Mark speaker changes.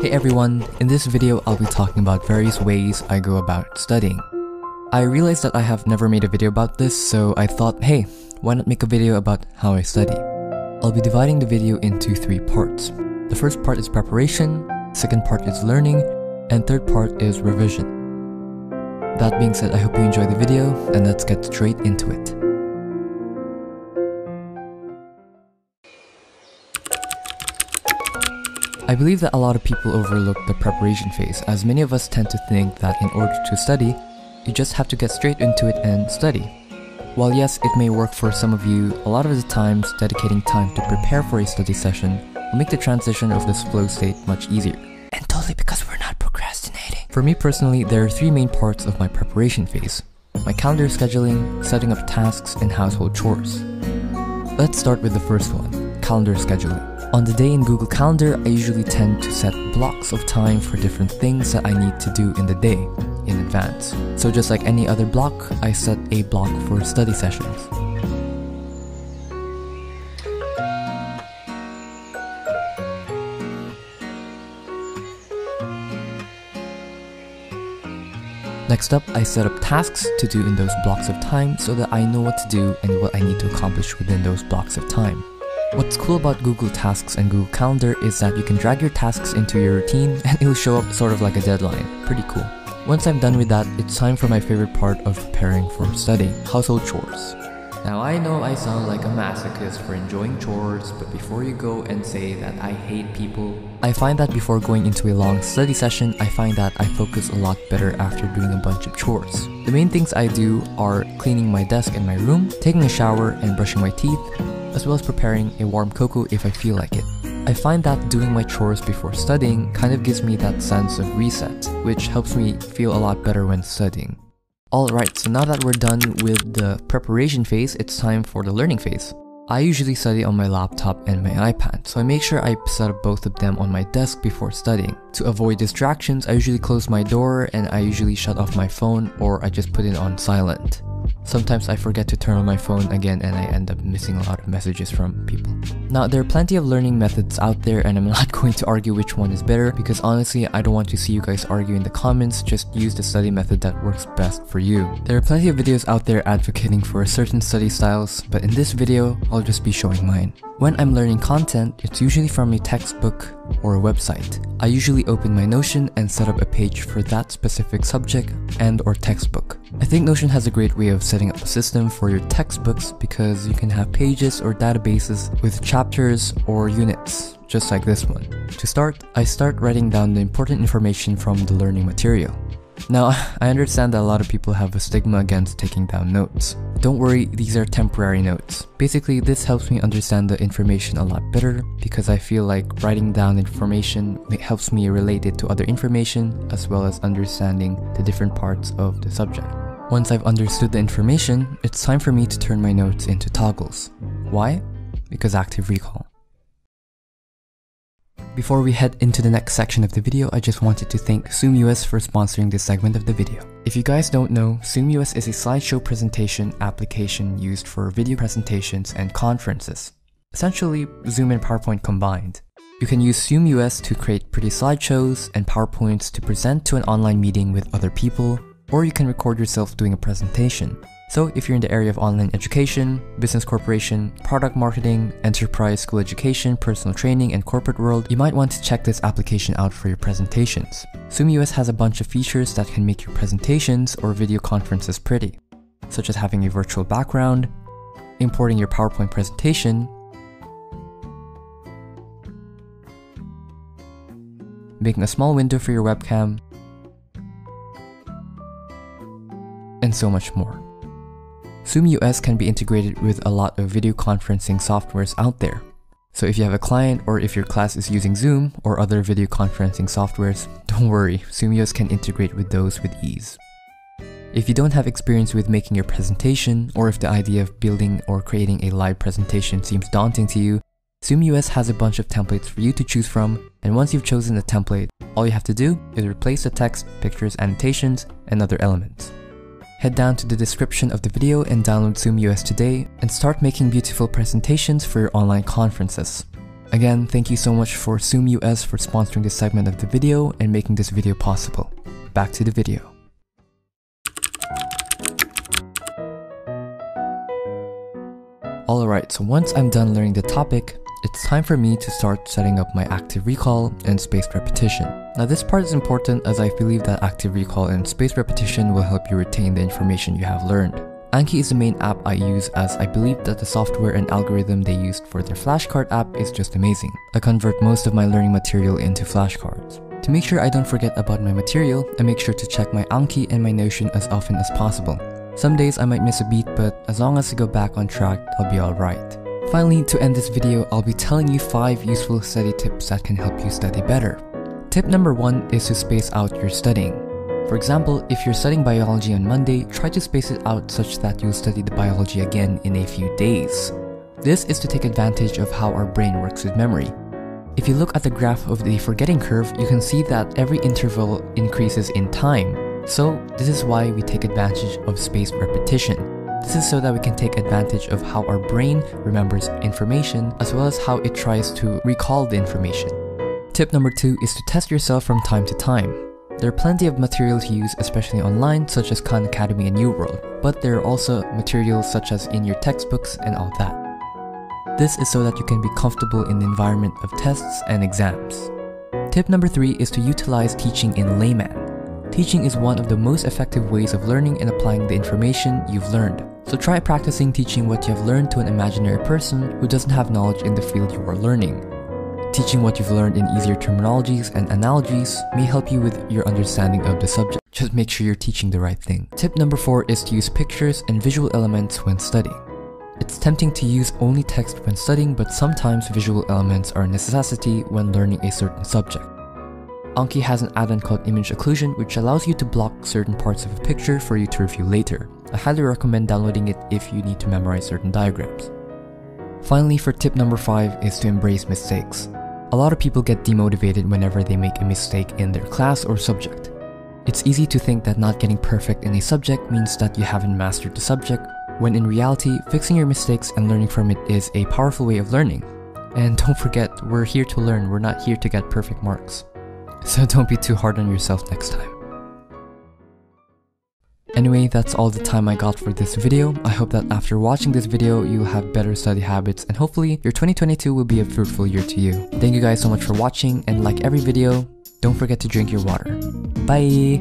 Speaker 1: Hey everyone, in this video I'll be talking about various ways I go about studying. I realized that I have never made a video about this, so I thought, hey, why not make a video about how I study? I'll be dividing the video into 3 parts. The first part is preparation, second part is learning, and third part is revision. That being said, I hope you enjoy the video, and let's get straight into it. I believe that a lot of people overlook the preparation phase, as many of us tend to think that in order to study, you just have to get straight into it and study. While yes, it may work for some of you, a lot of the times dedicating time to prepare for a study session will make the transition of this flow state much easier. And totally because we're not procrastinating. For me personally, there are 3 main parts of my preparation phase: my calendar scheduling, setting up tasks, and household chores. Let's start with the first one, calendar scheduling. On the day in Google Calendar, I usually tend to set blocks of time for different things that I need to do in the day in advance. So just like any other block, I set a block for study sessions. Next up, I set up tasks to do in those blocks of time so that I know what to do and what I need to accomplish within those blocks of time. What's cool about Google Tasks and Google Calendar is that you can drag your tasks into your routine and it'll show up sort of like a deadline. Pretty cool. Once I'm done with that, it's time for my favorite part of preparing for studying: household chores. Now I know I sound like a masochist for enjoying chores, but before you go and say that I hate people, I find that before going into a long study session, I find that I focus a lot better after doing a bunch of chores. The main things I do are cleaning my desk and my room, taking a shower and brushing my teeth, as well as preparing a warm cocoa if I feel like it. I find that doing my chores before studying kind of gives me that sense of reset, which helps me feel a lot better when studying. Alright, so now that we're done with the preparation phase, it's time for the learning phase. I usually study on my laptop and my iPad, so I make sure I set up both of them on my desk before studying. To avoid distractions, I usually close my door and I usually shut off my phone, or I just put it on silent. Sometimes I forget to turn on my phone again and I end up missing a lot of messages from people. Now, there are plenty of learning methods out there and I'm not going to argue which one is better, because honestly, I don't want to see you guys argue in the comments. Just use the study method that works best for you. There are plenty of videos out there advocating for certain study styles, but in this video, I'll just be showing mine. When I'm learning content, it's usually from a textbook or a website. I usually open my Notion and set up a page for that specific subject and or textbook. I think Notion has a great way of setting up a system for your textbooks, because you can have pages or databases with chapters or units, just like this one. To start, I start writing down the important information from the learning material. Now, I understand that a lot of people have a stigma against taking down notes. Don't worry, these are temporary notes. Basically, this helps me understand the information a lot better, because I feel like writing down information helps me relate it to other information, as well as understanding the different parts of the subject. Once I've understood the information, it's time for me to turn my notes into toggles. Why? Because active recall. Before we head into the next section of the video, I just wanted to thank soomus for sponsoring this segment of the video. If you guys don't know, soomus is a slideshow presentation application used for video presentations and conferences. Essentially, Zoom and PowerPoint combined. You can use soomus to create pretty slideshows and PowerPoints to present to an online meeting with other people, or you can record yourself doing a presentation. So if you're in the area of online education, business corporation, product marketing, enterprise, school education, personal training, and corporate world, you might want to check this application out for your presentations. soomus has a bunch of features that can make your presentations or video conferences pretty, such as having a virtual background, importing your PowerPoint presentation, making a small window for your webcam, and so much more. soomus can be integrated with a lot of video conferencing softwares out there. So if you have a client, or if your class is using Zoom or other video conferencing softwares, don't worry, soomus can integrate with those with ease. If you don't have experience with making your presentation, or if the idea of building or creating a live presentation seems daunting to you, soomus has a bunch of templates for you to choose from, and once you've chosen a template, all you have to do is replace the text, pictures, annotations, and other elements. Head down to the description of the video and download soomus today and start making beautiful presentations for your online conferences. Again, thank you so much for soomus for sponsoring this segment of the video and making this video possible. Back to the video. Alright, so once I'm done learning the topic, it's time for me to start setting up my active recall and spaced repetition. Now this part is important as I believe that active recall and spaced repetition will help you retain the information you have learned. Anki is the main app I use as I believe that the software and algorithm they used for their flashcard app is just amazing. I convert most of my learning material into flashcards. To make sure I don't forget about my material, I make sure to check my Anki and my Notion as often as possible. Some days I might miss a beat, but as long as I go back on track, I'll be alright. Finally, to end this video, I'll be telling you 5 useful study tips that can help you study better. Tip number 1 is to space out your studying. For example, if you're studying biology on Monday, try to space it out such that you'll study the biology again in a few days. This is to take advantage of how our brain works with memory. If you look at the graph of the forgetting curve, you can see that every interval increases in time. So, this is why we take advantage of spaced repetition. This is so that we can take advantage of how our brain remembers information as well as how it tries to recall the information. Tip number 2 is to test yourself from time to time. There are plenty of material to use, especially online, such as Khan Academy and New World, but there are also materials such as in your textbooks and all that. This is so that you can be comfortable in the environment of tests and exams. Tip number 3 is to utilize teaching in layman. Teaching is one of the most effective ways of learning and applying the information you've learned. So try practicing teaching what you have learned to an imaginary person who doesn't have knowledge in the field you are learning. Teaching what you've learned in easier terminologies and analogies may help you with your understanding of the subject. Just make sure you're teaching the right thing. Tip number 4 is to use pictures and visual elements when studying. It's tempting to use only text when studying, but sometimes visual elements are a necessity when learning a certain subject. Anki has an add-on called image occlusion, which allows you to block certain parts of a picture for you to review later. I highly recommend downloading it if you need to memorize certain diagrams. Finally, for tip number 5 is to embrace mistakes. A lot of people get demotivated whenever they make a mistake in their class or subject. It's easy to think that not getting perfect in a subject means that you haven't mastered the subject, when in reality, fixing your mistakes and learning from it is a powerful way of learning. And don't forget, we're here to learn, we're not here to get perfect marks. So don't be too hard on yourself next time. Anyway, that's all the time I got for this video. I hope that after watching this video, you'll have better study habits and hopefully your 2022 will be a fruitful year to you. Thank you guys so much for watching, and like every video, don't forget to drink your water. Bye!